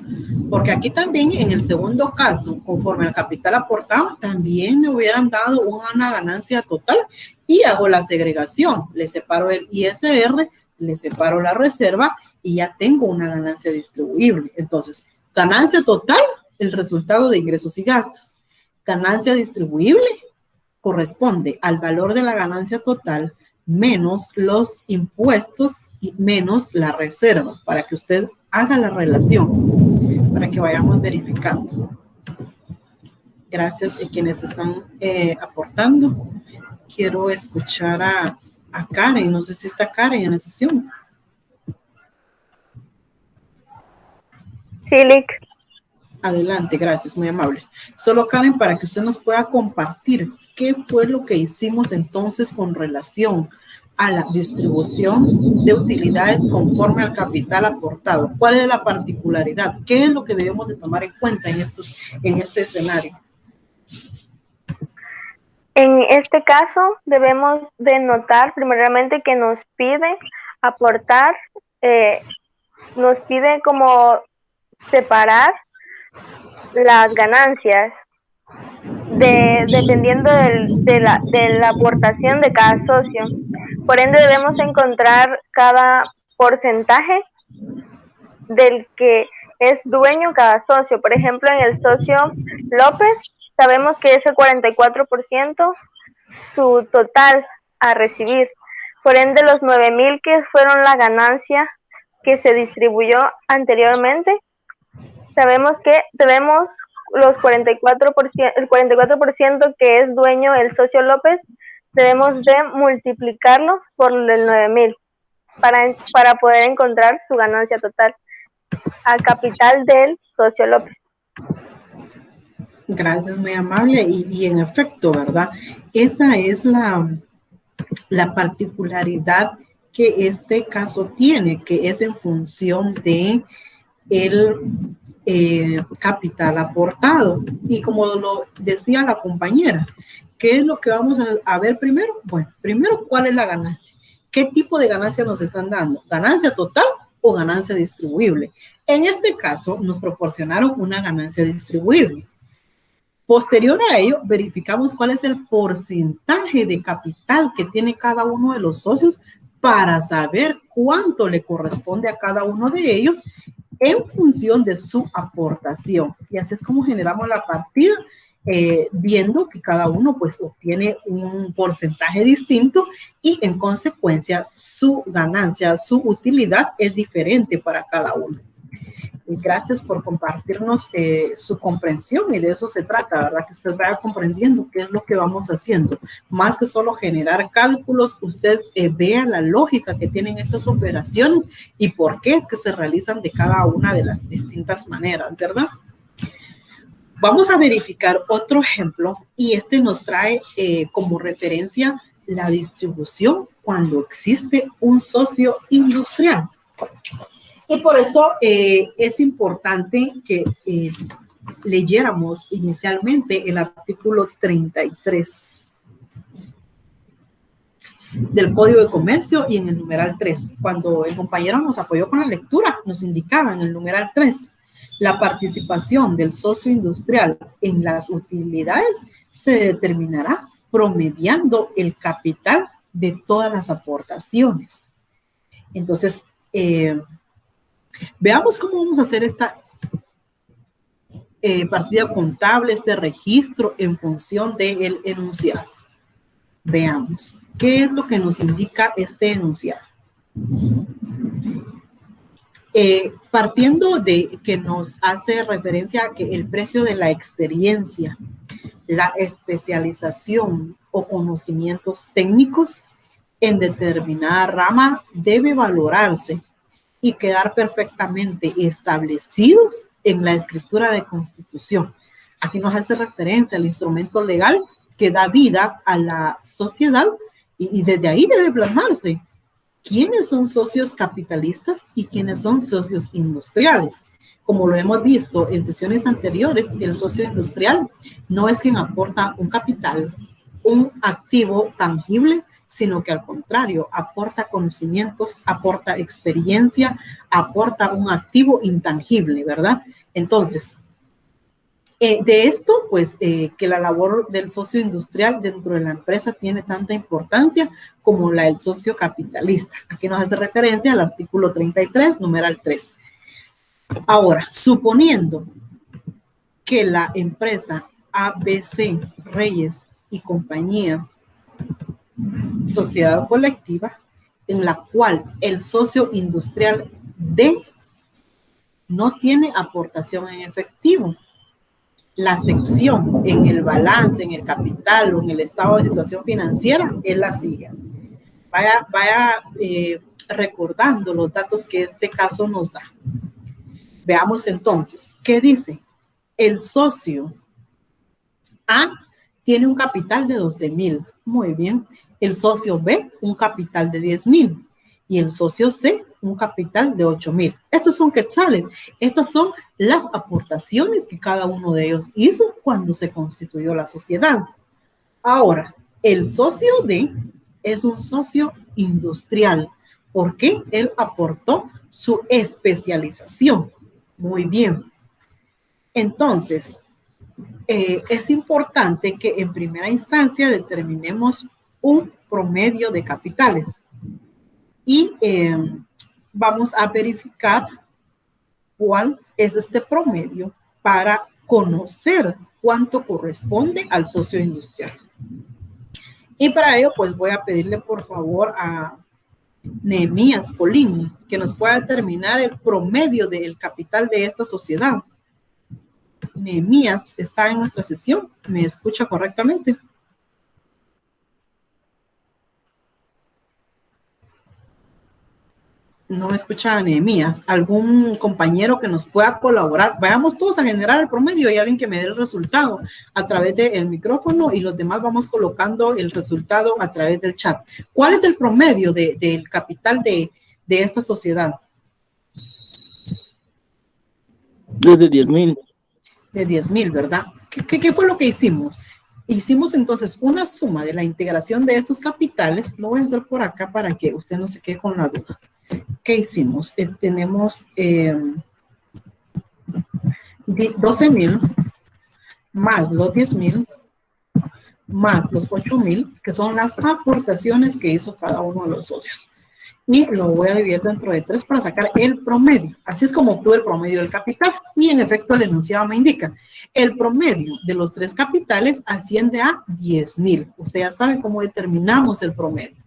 Porque aquí también en el segundo caso, conforme al capital aportado, también me hubieran dado una ganancia total y hago la segregación. Le separo el ISR, le separo la reserva y ya tengo una ganancia distribuible. Entonces, ganancia total, el resultado de ingresos y gastos. Ganancia distribuible corresponde al valor de la ganancia total menos los impuestos y menos la reserva, para que usted haga la relación, para que vayamos verificando. Gracias a quienes están aportando. Quiero escuchar a Karen, no sé si está Karen en la sesión.
Sí, Lick.
Adelante, gracias, muy amable. Solo Karen, para que usted nos pueda compartir qué fue lo que hicimos entonces con relación a la distribución de utilidades conforme al capital aportado. ¿Cuál es la particularidad? ¿Qué es lo que debemos de tomar en cuenta en este escenario?
En este caso, debemos de notar primeramente que nos pide aportar, nos pide como separar las ganancias dependiendo de la aportación de cada socio. Por ende, debemos encontrar cada porcentaje del que es dueño cada socio. Por ejemplo, en el socio López, sabemos que es el 44% su total a recibir. Por ende, los 9,000 que fueron la ganancia que se distribuyó anteriormente, sabemos que debemos los 44%, el 44% que es dueño el socio López, debemos de multiplicarlo por el 9,000 para poder encontrar su ganancia total al capital del socio López.
Gracias, muy amable. Y en efecto, ¿verdad? Esa es la particularidad que este caso tiene, que es en función de el capital aportado. Y como lo decía la compañera, ¿qué es lo que vamos a ver primero? Bueno, primero, ¿cuál es la ganancia? ¿Qué tipo de ganancia nos están dando? ¿Ganancia total o ganancia distribuible? En este caso, nos proporcionaron una ganancia distribuible. Posterior a ello, verificamos cuál es el porcentaje de capital que tiene cada uno de los socios para saber cuánto le corresponde a cada uno de ellos en función de su aportación. Y así es como generamos la partida, viendo que cada uno pues obtiene un porcentaje distinto y en consecuencia su ganancia, su utilidad es diferente para cada uno. Y gracias por compartirnos su comprensión, y de eso se trata, ¿verdad? Que usted vaya comprendiendo qué es lo que vamos haciendo. Más que solo generar cálculos, usted vea la lógica que tienen estas operaciones y por qué es que se realizan de cada una de las distintas maneras, ¿verdad? Vamos a verificar otro ejemplo, y este nos trae como referencia la distribución cuando existe un socio industrial. Y por eso es importante que leyéramos inicialmente el artículo 33 del Código de Comercio, y en el numeral 3. Cuando el compañero nos apoyó con la lectura, nos indicaba en el numeral 3, la participación del socio industrial en las utilidades se determinará promediando el capital de todas las aportaciones. Entonces, veamos cómo vamos a hacer esta partida contable, este registro en función del enunciado. Veamos, ¿qué es lo que nos indica este enunciado? Partiendo de que nos hace referencia a que el precio de la experiencia, la especialización o conocimientos técnicos en determinada rama debe valorarse y quedar perfectamente establecidos en la escritura de constitución. Aquí nos hace referencia al instrumento legal que da vida a la sociedad, y desde ahí debe plasmarse quiénes son socios capitalistas y quiénes son socios industriales. Como lo hemos visto en sesiones anteriores, el socio industrial no es quien aporta un capital, un activo tangible, sino que al contrario, aporta conocimientos, aporta experiencia, aporta un activo intangible, ¿verdad? Entonces, de esto, pues, que la labor del socio industrial dentro de la empresa tiene tanta importancia como la del socio capitalista. Aquí nos hace referencia al artículo 33, numeral 3. Ahora, suponiendo que la empresa ABC Reyes y Compañía, sociedad colectiva, en la cual el socio industrial D no tiene aportación en efectivo, la sección en el balance, en el capital o en el estado de situación financiera es la siguiente. Vaya recordando los datos que este caso nos da. Veamos entonces, ¿qué dice? El socio A tiene un capital de 12,000. Muy bien. El socio B, un capital de 10,000. Y el socio C, un capital de 8,000. Estos son quetzales. Estas son las aportaciones que cada uno de ellos hizo cuando se constituyó la sociedad. Ahora, el socio D es un socio industrial porque él aportó su especialización. Muy bien. Entonces, es importante que en primera instancia determinemos un promedio de capitales. Y vamos a verificar cuál es este promedio para conocer cuánto corresponde al socio industrial. Y para ello, pues voy a pedirle por favor a Nehemías Colín que nos pueda determinar el promedio del capital de esta sociedad. Nehemías está en nuestra sesión. ¿Me escucha correctamente? No escucha a Nehemías. ¿Algún compañero que nos pueda colaborar? Vayamos todos a generar el promedio y alguien que me dé el resultado a través del micrófono y los demás vamos colocando el resultado a través del chat. ¿Cuál es el promedio del capital de esta sociedad?
Desde 10,000.
De 10,000, ¿verdad? ¿Qué fue lo que hicimos? Hicimos entonces una suma de la integración de estos capitales. Lo voy a hacer por acá para que usted no se quede con la duda. ¿Qué hicimos? Tenemos 12,000 más los 10,000 más los 8,000, que son las aportaciones que hizo cada uno de los socios. Y lo voy a dividir dentro de 3 para sacar el promedio. Así es como obtuve el promedio del capital. Y en efecto el enunciado me indica, el promedio de los 3 capitales asciende a 10,000. Usted ya sabe cómo determinamos el promedio.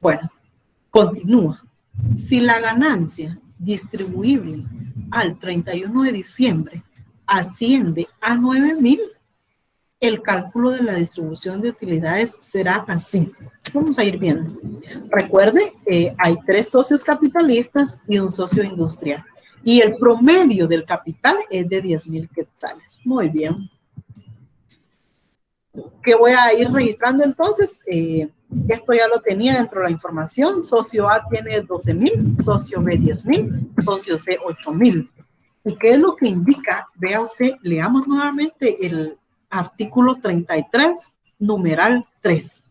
Bueno, continúa. Si la ganancia distribuible al 31 de diciembre asciende a 9,000, el cálculo de la distribución de utilidades será así. Vamos a ir viendo. Recuerde, hay 3 socios capitalistas y un socio industrial. Y el promedio del capital es de 10,000 quetzales. Muy bien. ¿Qué voy a ir registrando entonces? Esto ya lo tenía dentro de la información. Socio A tiene 12,000, socio B 10,000, socio C 8,000. ¿Y qué es lo que indica? Vea usted, leamos nuevamente el artículo 33, numeral 3.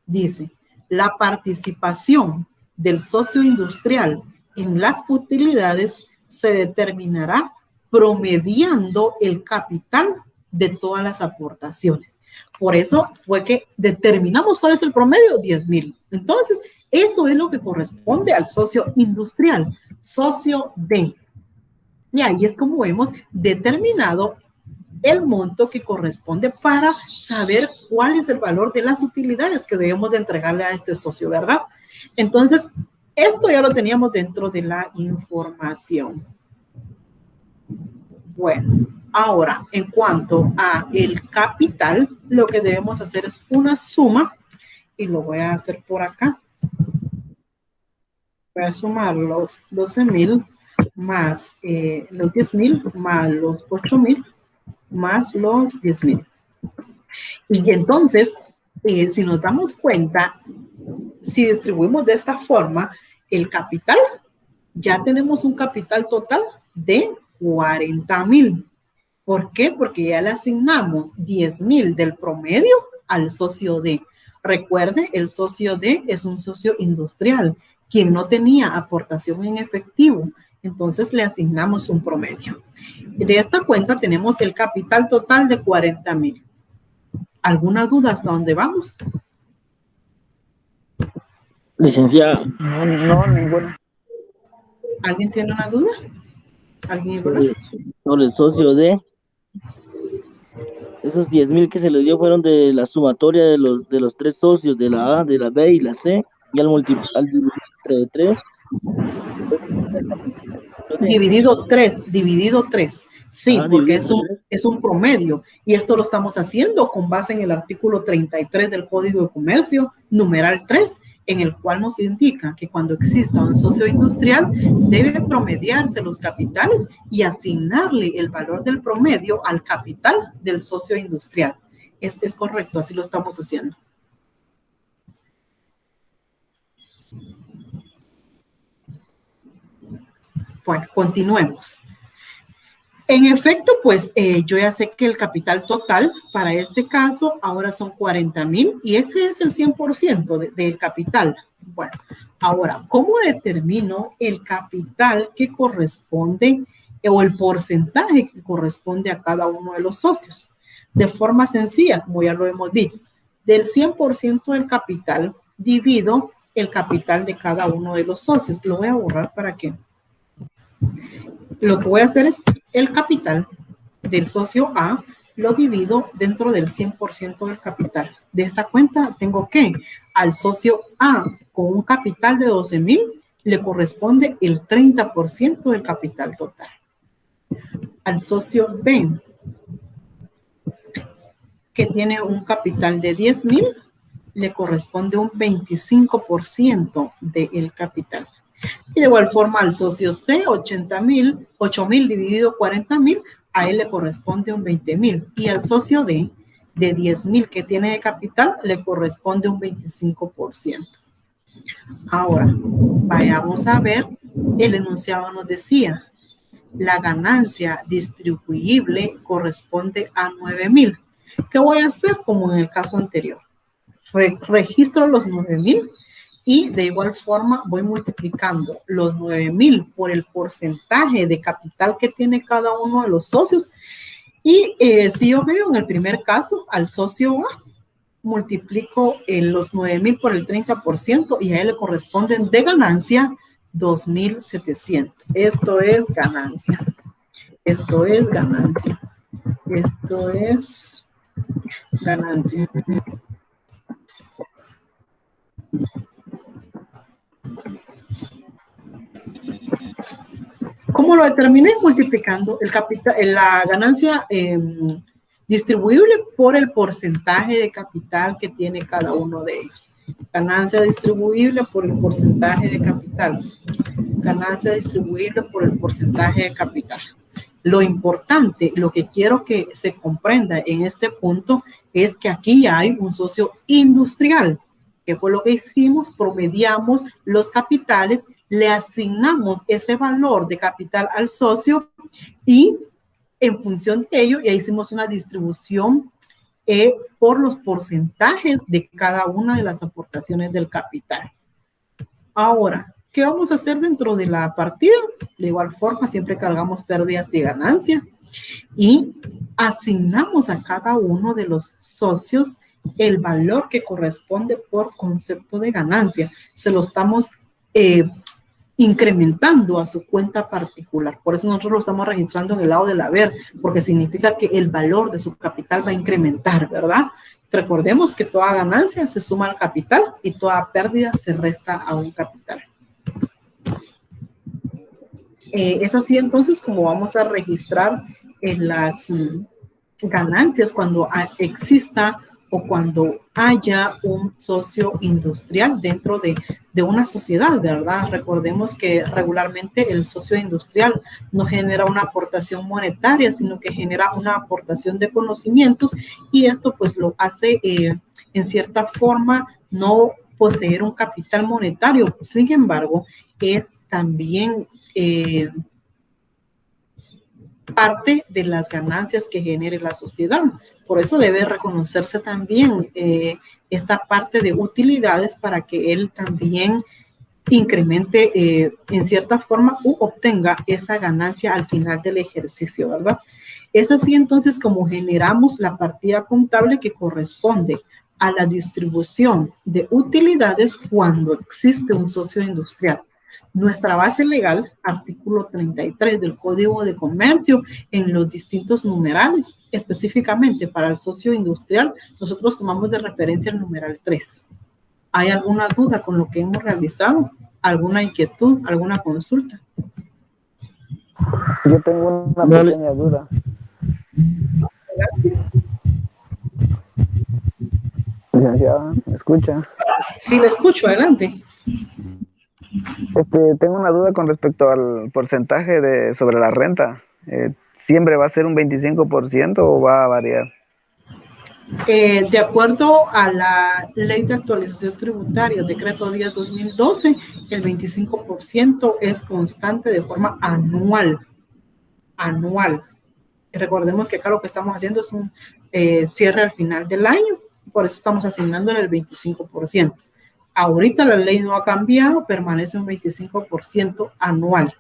Dice, la participación del socio industrial en las utilidades se determinará promediando el capital de todas las aportaciones. Por eso fue que determinamos cuál es el promedio, 10,000. Entonces, eso es lo que corresponde al socio industrial, socio D. Y ahí es como hemos determinado el monto que corresponde para saber cuál es el valor de las utilidades que debemos de entregarle a este socio, ¿verdad? Entonces, esto ya lo teníamos dentro de la información. Bueno, ahora, en cuanto a el capital, lo que debemos hacer es una suma, y lo voy a hacer por acá. Voy a sumar los 12,000 más los 10,000 más los 8,000 más los 10,000. Y entonces, si nos damos cuenta, si distribuimos de esta forma el capital, ya tenemos un capital total de 40,000. ¿Por qué? Porque ya le asignamos 10,000 del promedio al socio D. Recuerde, el socio D es un socio industrial, quien no tenía aportación en efectivo. Entonces le asignamos un promedio. De esta cuenta tenemos el capital total de 40,000. ¿Alguna duda hasta dónde vamos?
Licenciada.
No, ninguna.
¿Alguien tiene una duda? ¿Alguien?
Sobre el socio D. Esos 10,000 que se le dio fueron de la sumatoria de los 3 socios, de la A, de la B y la C, y al multiplicar entre 3.
Dividido 3. Sí, porque es un promedio. Y esto lo estamos haciendo con base en el artículo 33 del Código de Comercio, numeral 3, en el cual nos indica que cuando exista un socio industrial, debe promediarse los capitales y asignarle el valor del promedio al capital del socio industrial. Es correcto, así lo estamos haciendo. Bueno, continuemos. En efecto, pues yo ya sé que el capital total para este caso ahora son 40,000 y ese es el 100% del capital. Bueno, ahora, ¿cómo determino el capital que corresponde o el porcentaje que corresponde a cada uno de los socios? De forma sencilla, como ya lo hemos visto, del 100% del capital divido el capital de cada uno de los socios. Lo voy a borrar para que... Lo que voy a hacer es el capital del socio A lo divido dentro del 100% del capital. De esta cuenta tengo que al socio A con un capital de 12,000 le corresponde el 30% del capital total. Al socio B que tiene un capital de 10,000 le corresponde un 25% del capital. Y de igual forma al socio C, 8,000 dividido 40,000, a él le corresponde un 20,000. Y al socio D, de 10,000 que tiene de capital, le corresponde un 25%. Ahora, vayamos a ver, el enunciado nos decía, la ganancia distribuible corresponde a 9,000. ¿Qué voy a hacer como en el caso anterior? Registro los 9,000 y de igual forma voy multiplicando los 9,000 por el porcentaje de capital que tiene cada uno de los socios. Y si yo veo en el primer caso al socio A, multiplico los 9,000 por el 30% y a él le corresponden de ganancia 2,700. Esto es ganancia. Esto es ganancia. Esto es ganancia. ¿Cómo lo determiné? Multiplicando el capital, la ganancia distribuible por el porcentaje de capital que tiene cada uno de ellos. Ganancia distribuible por el porcentaje de capital. Ganancia distribuible por el porcentaje de capital. Lo importante, lo que quiero que se comprenda en este punto es que aquí ya hay un socio industrial. ¿Qué fue lo que hicimos? Promediamos los capitales, le asignamos ese valor de capital al socio y en función de ello ya hicimos una distribución por los porcentajes de cada una de las aportaciones del capital. Ahora, ¿qué vamos a hacer dentro de la partida? De igual forma, siempre cargamos pérdidas y ganancias y asignamos a cada uno de los socios el valor que corresponde por concepto de ganancia. Se lo estamos incrementando a su cuenta particular. Por eso nosotros lo estamos registrando en el lado del haber, porque significa que el valor de su capital va a incrementar, ¿verdad? Recordemos que toda ganancia se suma al capital y toda pérdida se resta a un capital. Es así entonces como vamos a registrar en las ganancias cuando exista o cuando haya un socio industrial dentro de una sociedad, ¿verdad? Recordemos que regularmente el socio industrial no genera una aportación monetaria, sino que genera una aportación de conocimientos y esto pues lo hace en cierta forma no poseer un capital monetario. Sin embargo, es también parte de las ganancias que genere la sociedad. Por eso debe reconocerse también esta parte de utilidades para que él también incremente en cierta forma u obtenga esa ganancia al final del ejercicio, ¿verdad? Es así entonces como generamos la partida contable que corresponde a la distribución de utilidades cuando existe un socio industrial. Nuestra base legal, artículo 33 del Código de Comercio, en los distintos numerales, específicamente para el socio industrial, nosotros tomamos de referencia el numeral 3. ¿Hay alguna duda con lo que hemos realizado? ¿Alguna inquietud? ¿Alguna consulta?
Yo tengo una pequeña duda. Licenciada, ¿me escucha?
Sí, le escucho, adelante.
Tengo una duda con respecto al porcentaje sobre la renta. ¿Siempre va a ser un 25% o va a variar?
De acuerdo a la Ley de Actualización Tributaria, Decreto 10/2012, el 25% es constante de forma anual. Anual. Recordemos que acá lo que estamos haciendo es un cierre al final del año, por eso estamos asignándole el 25%. Ahorita la ley no ha cambiado, permanece un 25% anual.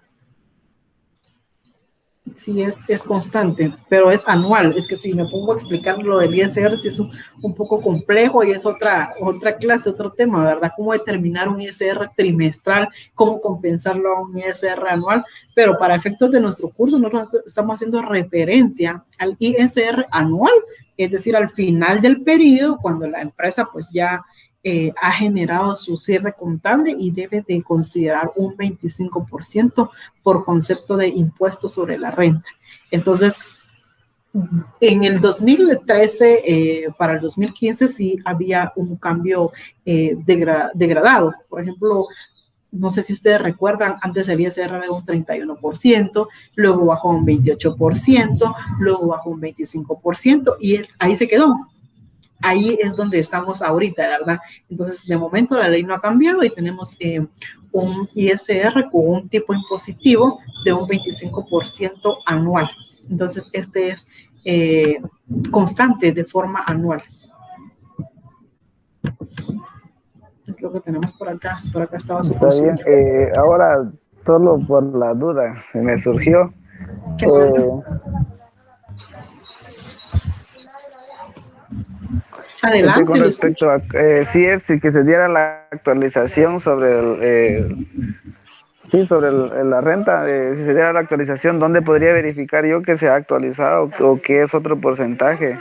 Sí, es constante, pero es anual. Es que si me pongo a explicar lo del ISR, sí es un poco complejo y es otra clase, otro tema, ¿verdad? Cómo determinar un ISR trimestral, cómo compensarlo a un ISR anual, pero para efectos de nuestro curso nosotros estamos haciendo referencia al ISR anual, es decir, al final del periodo, cuando la empresa pues ya ha generado su cierre contable y debe de considerar un 25% por concepto de impuesto sobre la renta. Entonces, en el 2013, para el 2015 sí había un cambio degradado. Por ejemplo, no sé si ustedes recuerdan, antes había ISR de un 31%, luego bajó un 28%, luego bajó un 25% y ahí se quedó. Ahí es donde estamos ahorita, ¿verdad? Entonces, de momento la ley no ha cambiado y tenemos un ISR con un tipo impositivo de un 25% anual. Entonces, este es constante de forma anual. Es lo que tenemos por acá. Por acá estaba su consulta.
Está bien. Ahora, solo por la duda, me surgió.
Adelante.
Con respecto a si es que se diera la actualización sobre la renta, si se diera la actualización, ¿dónde podría verificar yo que se ha actualizado o que es otro porcentaje?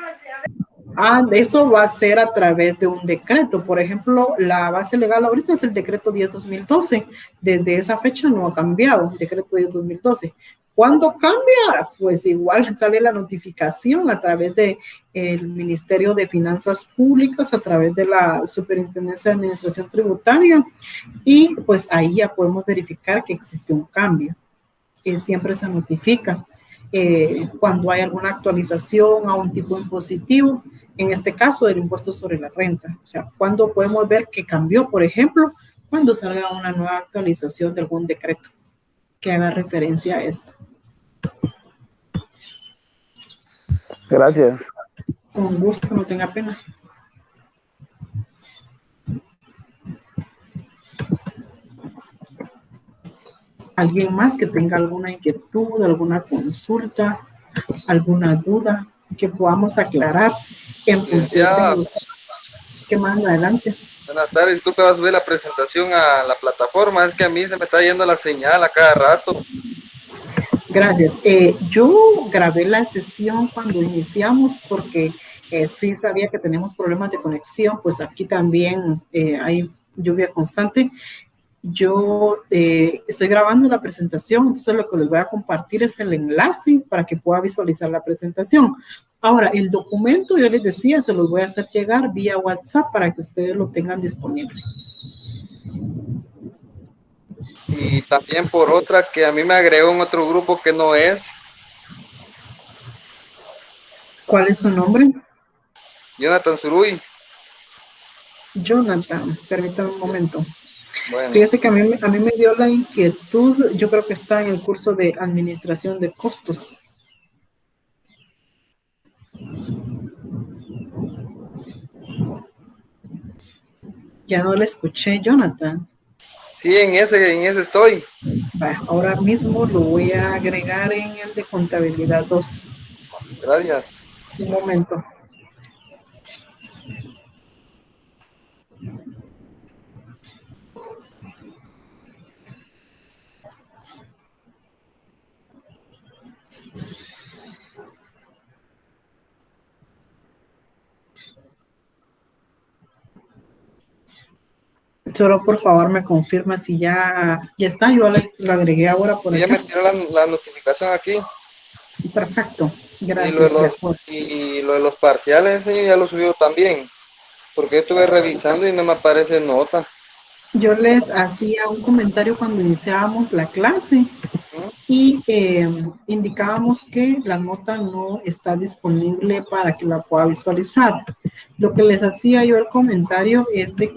Eso va a ser a través de un decreto. Por ejemplo, la base legal ahorita es el decreto 10/2012. Desde esa fecha no ha cambiado, el decreto 10/2012. ¿Cuándo cambia? Pues igual sale la notificación a través del Ministerio de Finanzas Públicas, a través de la Superintendencia de Administración Tributaria, y pues ahí ya podemos verificar que existe un cambio. Siempre se notifica cuando hay alguna actualización a un tipo impositivo, en este caso del impuesto sobre la renta. O sea, cuando podemos ver que cambió, por ejemplo, cuando salga una nueva actualización de algún decreto que haga referencia a esto.
Gracias.
Con gusto, no tenga pena. ¿Alguien más que tenga alguna inquietud, alguna consulta, alguna duda que podamos aclarar en función de los que más adelante?
Buenas tardes, disculpe, vas a subir la presentación a la plataforma, es que a mí se me está yendo la señal a cada rato.
Gracias. Yo grabé la sesión cuando iniciamos porque sí sabía que tenemos problemas de conexión, pues aquí también hay lluvia constante. Yo estoy grabando la presentación, entonces lo que les voy a compartir es el enlace para que pueda visualizar la presentación. Ahora, el documento, yo les decía, se los voy a hacer llegar vía WhatsApp para que ustedes lo tengan disponible.
Y también por otra que a mí me agregó en otro grupo que no es.
¿Cuál es su nombre?
Jonathan Zuruy.
Jonathan, permítame un momento.
Bueno.
Fíjese que a mí me dio la inquietud, yo creo que está en el curso de administración de costos. Ya no le escuché, Jonathan.
Sí, en ese estoy.
Vale, ahora mismo lo voy a agregar en el de contabilidad 2.
Gracias.
Un momento. Solo por favor me confirma si ya está. Yo lo agregué ahora por
sí, ya me tiró la notificación aquí.
Perfecto. Gracias.
Y lo de los parciales, señor, ya lo subió también. Porque yo estuve revisando y no me aparece nota.
Yo les hacía un comentario cuando iniciábamos la clase y indicábamos que la nota no está disponible para que la pueda visualizar. Lo que les hacía yo el comentario es de